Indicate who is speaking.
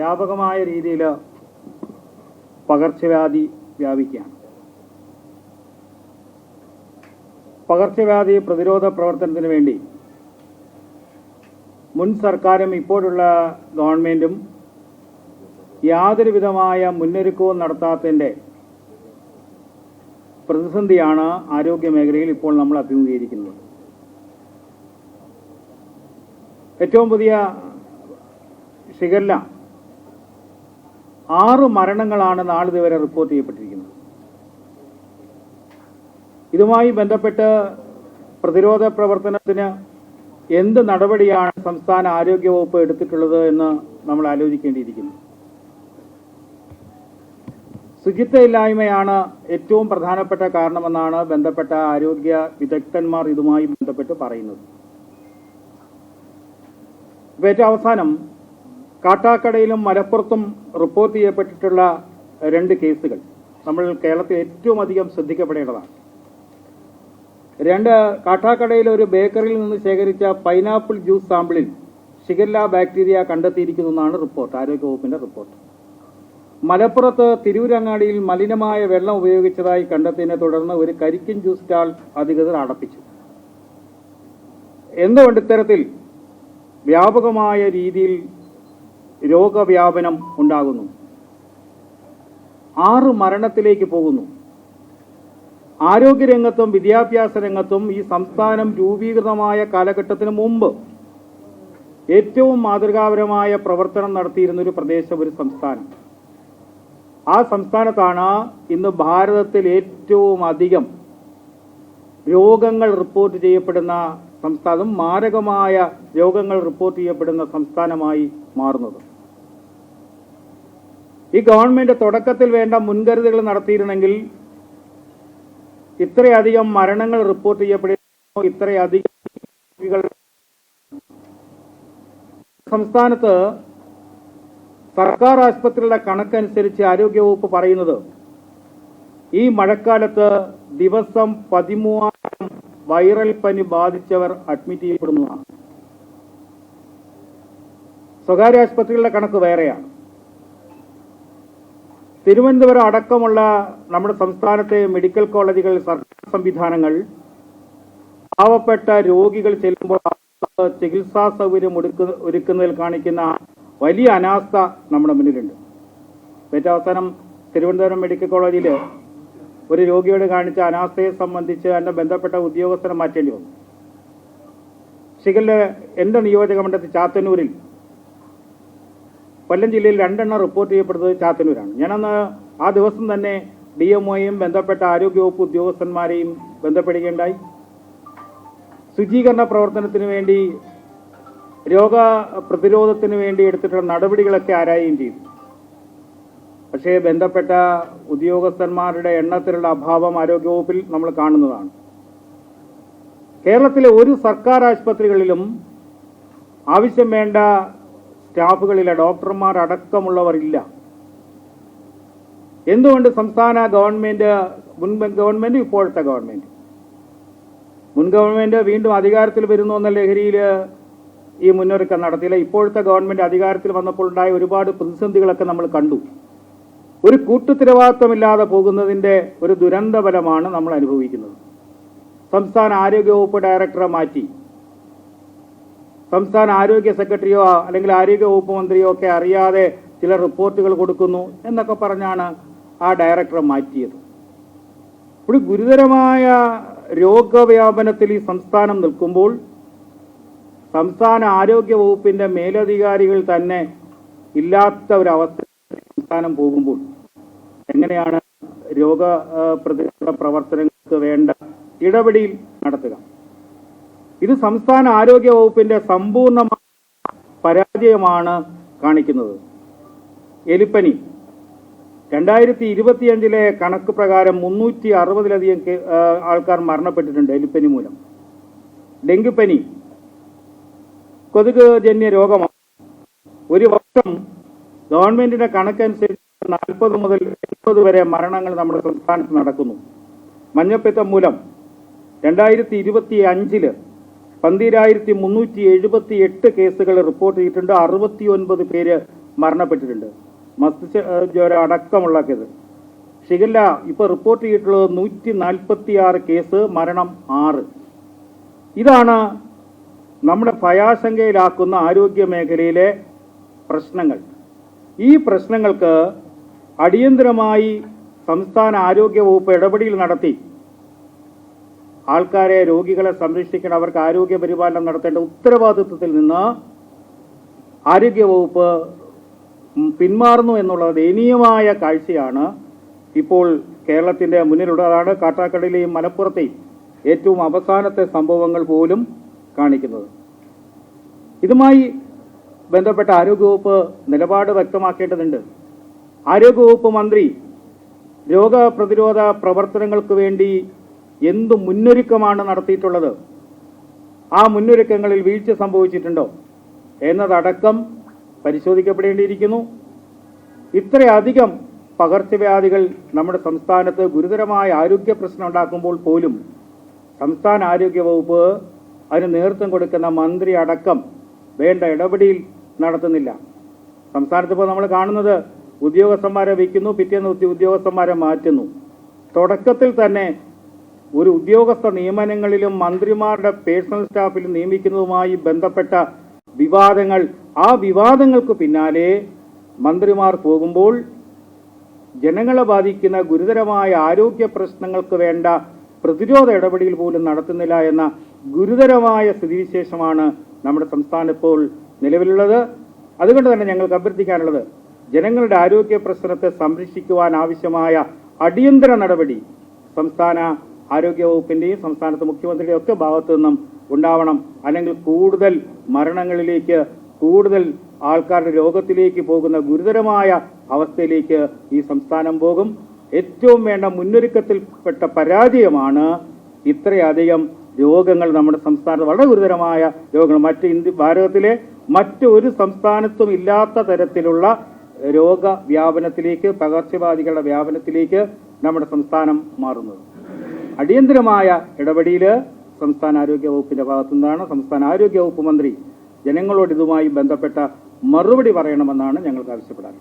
Speaker 1: വ്യാപകമായ രീതിയിൽ പകർച്ചവ്യാധി വ്യാപിക്കുകയാണ്. പകർച്ചവ്യാധി പ്രതിരോധ പ്രവർത്തനത്തിന് വേണ്ടി മുൻ സർക്കാരും ഇപ്പോഴുള്ള ഗവൺമെൻറ്റും യാതൊരു വിധമായ മുന്നൊരുക്കവും നടത്താത്തതിൻ്റെ പ്രതിസന്ധിയാണ് ആരോഗ്യ മേഖലയിൽ ഇപ്പോൾ നമ്മൾ അഭിമുഖീകരിക്കുന്നത്. ഏറ്റവും പുതിയ ഷിഗല്ല 6 മരണങ്ങളാണ് നാളിതുവരെ റിപ്പോർട്ട് ചെയ്യപ്പെട്ടിരിക്കുന്നത്. ഇതുമായി ബന്ധപ്പെട്ട് പ്രതിരോധ പ്രവർത്തനത്തിന് എന്ത് നടപടിയാണ് സംസ്ഥാന ആരോഗ്യവകുപ്പ് എടുത്തിട്ടുള്ളത് എന്ന് നമ്മൾ ആലോചിക്കേണ്ടിയിരിക്കുന്നു. ശുചിത്വമില്ലായ്മയാണ് ഏറ്റവും പ്രധാനപ്പെട്ട കാരണമെന്നാണ് ബന്ധപ്പെട്ട ആരോഗ്യ വിദഗ്ധന്മാർ ഇതുമായി ബന്ധപ്പെട്ട് പറയുന്നത്. ഏറ്റവും അവസാനം കാട്ടാക്കടയിലും മലപ്പുറത്തും റിപ്പോർട്ട് ചെയ്യപ്പെട്ടിട്ടുള്ള 2 കേസുകൾ നമ്മൾ കേരളത്തിൽ ഏറ്റവും അധികം ശ്രദ്ധിക്കപ്പെടേണ്ടതാണ്. കാട്ടാക്കടയിലെ ഒരു ബേക്കറിയിൽ നിന്ന് ശേഖരിച്ച പൈനാപ്പിൾ ജ്യൂസ് സാമ്പിളിൽ ഷിഗല്ല ബാക്ടീരിയ കണ്ടെത്തിയിരിക്കുന്നതാണ് റിപ്പോർട്ട്, ആരോഗ്യവകുപ്പിന്റെ റിപ്പോർട്ട്. മലപ്പുറത്ത് തിരൂരങ്ങാടിയിൽ മലിനമായ വെള്ളം ഉപയോഗിച്ചതായി കണ്ടെത്തിയതിനെ തുടർന്ന് ഒരു കരിക്കിൻ ജ്യൂസ് സ്റ്റാൾ അധികൃതർ അടപ്പിച്ചു. എന്തുകൊണ്ട് ഇത്തരത്തിൽ വ്യാപകമായ രീതിയിൽ രോഗവ്യാപനം ഉണ്ടാകുന്നു? 6 മരണത്തിലേക്ക് പോകുന്നു. ആരോഗ്യരംഗത്തും വിദ്യാഭ്യാസ രംഗത്തും ഈ സംസ്ഥാനം രൂപീകൃതമായ കാലഘട്ടത്തിന് മുമ്പ് ഏറ്റവും മാതൃകാപരമായ പ്രവർത്തനം നടത്തിയിരുന്ന ഒരു പ്രദേശം, ഒരു സംസ്ഥാനം. ആ സംസ്ഥാനത്താണ് ഇന്ന് ഭാരതത്തിൽ ഏറ്റവും അധികം രോഗങ്ങൾ റിപ്പോർട്ട് ചെയ്യപ്പെടുന്ന സംസ്ഥാനം, മാരകമായ രോഗങ്ങൾ റിപ്പോർട്ട് ചെയ്യപ്പെടുന്ന സംസ്ഥാനമായി മാറുന്നത്. ഈ ഗവൺമെന്റ് തുടക്കത്തിൽ വേണ്ട മുൻകരുതലുകൾ നടത്തിയിരുന്നെങ്കിൽ ഇത്രയധികം മരണങ്ങൾ റിപ്പോർട്ട് ചെയ്യപ്പെടുന്നു. ഇത്രയധികം സംസ്ഥാനത്ത് സർക്കാർ ആശുപത്രികളുടെ കണക്കനുസരിച്ച് ആരോഗ്യവകുപ്പ് പറയുന്നത് ഈ മഴക്കാലത്ത് ദിവസം 13,000 വൈറൽ പനി ബാധിച്ചവർ അഡ്മിറ്റ് ചെയ്യപ്പെടുന്നതാണ്. സ്വകാര്യ ആശുപത്രികളുടെ കണക്ക് വേറെയാണ്. തിരുവനന്തപുരം അടക്കമുള്ള നമ്മുടെ സംസ്ഥാനത്തെ മെഡിക്കൽ കോളേജുകൾ, സർക്കാർ സംവിധാനങ്ങൾ പാവപ്പെട്ട രോഗികൾ ചെല്ലുമ്പോൾ ചികിത്സാ സൗകര്യം ഒരുക്കുന്നതിൽ കാണിക്കുന്ന വലിയ അനാസ്ഥ നമ്മുടെ മുന്നിലുണ്ട്. ഏറ്റവും അവസാനം തിരുവനന്തപുരം മെഡിക്കൽ കോളേജിൽ ഒരു രോഗിയോട് കാണിച്ച അനാസ്ഥയെ സംബന്ധിച്ച് അതിന്റെ ബന്ധപ്പെട്ട ഉദ്യോഗസ്ഥരെ മാറ്റേണ്ടി വന്നു. ഷിഗല്ല എന്റെ നിയോജക മണ്ഡലത്തിൽ ചാത്തന്നൂരിൽ, കൊല്ലം ജില്ലയിൽ 2 എണ്ണം റിപ്പോർട്ട് ചെയ്യപ്പെടുന്നത് ചാത്തന്നൂരാണ്. ഞാനന്ന് ആ ദിവസം തന്നെ DMOയും ബന്ധപ്പെട്ട ആരോഗ്യവകുപ്പ് ഉദ്യോഗസ്ഥന്മാരെയും ബന്ധപ്പെടുകയുണ്ടായി. ശുചീകരണ പ്രവർത്തനത്തിന് വേണ്ടി, രോഗപ്രതിരോധത്തിന് വേണ്ടി എടുത്തിട്ടുള്ള നടപടികളൊക്കെ ആരായുകയും ചെയ്തു. പക്ഷേ ബന്ധപ്പെട്ട ഉദ്യോഗസ്ഥന്മാരുടെ എണ്ണത്തിലുള്ള അഭാവം ആരോഗ്യവകുപ്പിൽ നമ്മൾ കാണുന്നതാണ്. കേരളത്തിലെ ഒരു സർക്കാർ ആശുപത്രികളിലും ആവശ്യം വേണ്ട സ്റ്റാഫുകളില്ല, ഡോക്ടർമാർ അടക്കമുള്ളവർ ഇല്ല. എന്തുകൊണ്ട് സംസ്ഥാന ഗവൺമെന്റ്, മുൻ ഗവൺമെന്റ്, ഇപ്പോഴത്തെ ഗവൺമെന്റ്, മുൻ ഗവൺമെന്റ് വീണ്ടും അധികാരത്തിൽ വരുന്നു എന്ന ലഹരിയിൽ ഈ മുന്നൊരുക്കം നടത്തിയില്ല? ഇപ്പോഴത്തെ ഗവൺമെന്റ് അധികാരത്തിൽ വന്നപ്പോൾ ഉണ്ടായ ഒരുപാട് പ്രതിസന്ധികളൊക്കെ നമ്മൾ കണ്ടു. ഒരു കൂട്ടുത്തരവാദിത്വമില്ലാതെ പോകുന്നതിന്റെ ഒരു ദുരന്തഫലമാണ് നമ്മൾ അനുഭവിക്കുന്നത്. സംസ്ഥാന ആരോഗ്യവകുപ്പ് ഡയറക്ടറെ മാറ്റി സംസ്ഥാന ആരോഗ്യ സെക്രട്ടറിയോ അല്ലെങ്കിൽ ആരോഗ്യ വകുപ്പ് മന്ത്രിയോ ഒക്കെ അറിയാതെ ചില റിപ്പോർട്ടുകൾ കൊടുക്കുന്നു എന്നൊക്കെ പറഞ്ഞാണ് ആ ഡയറക്ടറെ മാറ്റിയത്. ഒരു ഗുരുതരമായ രോഗവ്യാപനത്തിൽ ഈ സംസ്ഥാനം നിൽക്കുമ്പോൾ സംസ്ഥാന ആരോഗ്യ വകുപ്പിന്റെ മേലധികാരികൾ തന്നെ ഇല്ലാത്ത ഒരവസ്ഥ സംസ്ഥാനം പോകുമ്പോൾ എങ്ങനെയാണ് രോഗപ്രതിരോധ പ്രവർത്തനങ്ങൾക്ക് വേണ്ട ഇടപെടൽ നടത്തുക? ഇത് സംസ്ഥാന ആരോഗ്യ വകുപ്പിന്റെ സമ്പൂർണ്ണമായ പരാജയമാണ് കാണിക്കുന്നത്. എലിപ്പനി 2025 കണക്ക് പ്രകാരം 360-ലധികം ആൾക്കാർ മരണപ്പെട്ടിട്ടുണ്ട് എലിപ്പനി മൂലം. ഡെങ്കിപ്പനി കൊതുക് ജന്യ രോഗമാണ്. ഒരു വർഷം ഗവൺമെന്റിന്റെ കണക്കനുസരിച്ച് 40 മുതൽ 80 വരെ മരണങ്ങൾ നമ്മുടെ സംസ്ഥാനത്ത് നടക്കുന്നു. മഞ്ഞപ്പിത്തം മൂലം 2025 12,378 കേസുകൾ റിപ്പോർട്ട് ചെയ്തിട്ടുണ്ട്. 69 പേര് മരണപ്പെട്ടിട്ടുണ്ട്. മസ്തിഷ്ക ജ്വരം അടക്കമുള്ളത്. ഷിഗല്ല ഇപ്പോൾ റിപ്പോർട്ട് ചെയ്തിട്ടുള്ളത് 146 കേസ്, മരണം 6. ഇതാണ് നമ്മുടെ ഭയാശങ്കയിലാക്കുന്ന ആരോഗ്യ മേഖലയിലെ പ്രശ്നങ്ങൾ. ഈ പ്രശ്നങ്ങൾക്ക് അടിയന്തരമായി സംസ്ഥാന ആരോഗ്യ വകുപ്പ് ഇടപെടൽ നടത്തി ആൾക്കാരെ, രോഗികളെ സംരക്ഷിക്കണം, അവർക്ക് ആരോഗ്യ പരിപാലനം നടത്തേണ്ട ഉത്തരവാദിത്വത്തിൽ നിന്ന് ആരോഗ്യവകുപ്പ് പിന്മാറുന്നു എന്നുള്ള ദയനീയമായ കാഴ്ചയാണ് ഇപ്പോൾ കേരളത്തിന്റെ മുന്നിലുള്ളതാണ്. കാട്ടാക്കടയിലെയും മലപ്പുറത്തെയും ഏറ്റവും അവസാനത്തെ സംഭവങ്ങൾ പോലും കാണിക്കുന്നത്. ഇതുമായി ബന്ധപ്പെട്ട ആരോഗ്യവകുപ്പ് നിലപാട് വ്യക്തമാക്കേണ്ടതുണ്ട്. ആരോഗ്യവകുപ്പ് മന്ത്രി രോഗപ്രതിരോധ പ്രവർത്തനങ്ങൾക്ക് വേണ്ടി എന്തു മുന്നൊരുക്കമാണ് നടത്തിയിട്ടുള്ളത്, ആ മുന്നൊരുക്കങ്ങളിൽ വീഴ്ച സംഭവിച്ചിട്ടുണ്ടോ എന്നതടക്കം പരിശോധിക്കപ്പെടേണ്ടിയിരിക്കുന്നു. ഇത്രയധികം പകർച്ചവ്യാധികൾ നമ്മുടെ സംസ്ഥാനത്ത് ഗുരുതരമായ ആരോഗ്യ പ്രശ്നം ഉണ്ടാക്കുമ്പോൾ പോലും സംസ്ഥാന ആരോഗ്യ വകുപ്പ് അതിന് നേതൃത്വം കൊടുക്കുന്ന മന്ത്രി അടക്കം വേണ്ട ഇടപെടൽ നടത്തുന്നില്ല. സംസ്ഥാനത്ത് ഇപ്പോൾ നമ്മൾ കാണുന്നത് ഉദ്യോഗസ്ഥന്മാരെ വയ്ക്കുന്നു, പിറ്റേന്ന് ഉദ്യോഗസ്ഥന്മാരെ മാറ്റുന്നു. തുടക്കത്തിൽ തന്നെ ഒരു ഉദ്യോഗസ്ഥ നിയമനങ്ങളിലും മന്ത്രിമാരുടെ പേഴ്സണൽ സ്റ്റാഫിലും നിയമിക്കുന്നതുമായി ബന്ധപ്പെട്ട വിവാദങ്ങൾ, ആ വിവാദങ്ങൾക്ക് പിന്നാലെ മന്ത്രിമാർ പോകുമ്പോൾ ജനങ്ങളെ ബാധിക്കുന്ന ഗുരുതരമായ ആരോഗ്യ പ്രശ്നങ്ങൾക്ക് വേണ്ട പ്രതിരോധ ഇടപെടൽ പോലും നടത്തുന്നില്ല എന്ന ഗുരുതരമായ സ്ഥിതിവിശേഷമാണ് നമ്മുടെ സംസ്ഥാനം ഇപ്പോൾ നിലവിലുള്ളത്. അതുകൊണ്ട് തന്നെ ഞങ്ങൾക്ക് അഭ്യർത്ഥിക്കാനുള്ളത്, ജനങ്ങളുടെ ആരോഗ്യ പ്രശ്നത്തെ സംരക്ഷിക്കുവാൻ ആവശ്യമായ അടിയന്തര നടപടി സംസ്ഥാന ആരോഗ്യ വകുപ്പിന്റെയും സംസ്ഥാനത്തെ മുഖ്യമന്ത്രിയുടെ ഒക്കെ ഭാഗത്തു നിന്നും ഉണ്ടാവണം. അല്ലെങ്കിൽ കൂടുതൽ മരണങ്ങളിലേക്ക്, കൂടുതൽ ആൾക്കാരുടെ രോഗത്തിലേക്ക് പോകുന്ന ഗുരുതരമായ അവസ്ഥയിലേക്ക് ഈ സംസ്ഥാനം പോകും. ഏറ്റവും വേണ്ട മുന്നൊരുക്കത്തിൽപ്പെട്ട പരാജയമാണ് ഇത്രയധികം രോഗങ്ങൾ നമ്മുടെ സംസ്ഥാനത്ത്, വളരെ ഗുരുതരമായ രോഗങ്ങൾ, ഭാരതത്തിലെ മറ്റൊരു സംസ്ഥാനത്തും ഇല്ലാത്ത തരത്തിലുള്ള രോഗവ്യാപനത്തിലേക്ക്, പകർച്ചവ്യാധികളുടെ വ്യാപനത്തിലേക്ക് നമ്മുടെ സംസ്ഥാനം മാറുന്നത്. അടിയന്തരമായ ഇടപെടൽ സംസ്ഥാന ആരോഗ്യ വകുപ്പിന്റെ ഭാഗത്തു നിന്നാണ്. സംസ്ഥാന ആരോഗ്യ വകുപ്പ് മന്ത്രി ജനങ്ങളോട് ഇതുമായി ബന്ധപ്പെട്ട മറുപടി പറയണമെന്നാണ് ഞങ്ങൾക്ക് ആവശ്യപ്പെടാൻ.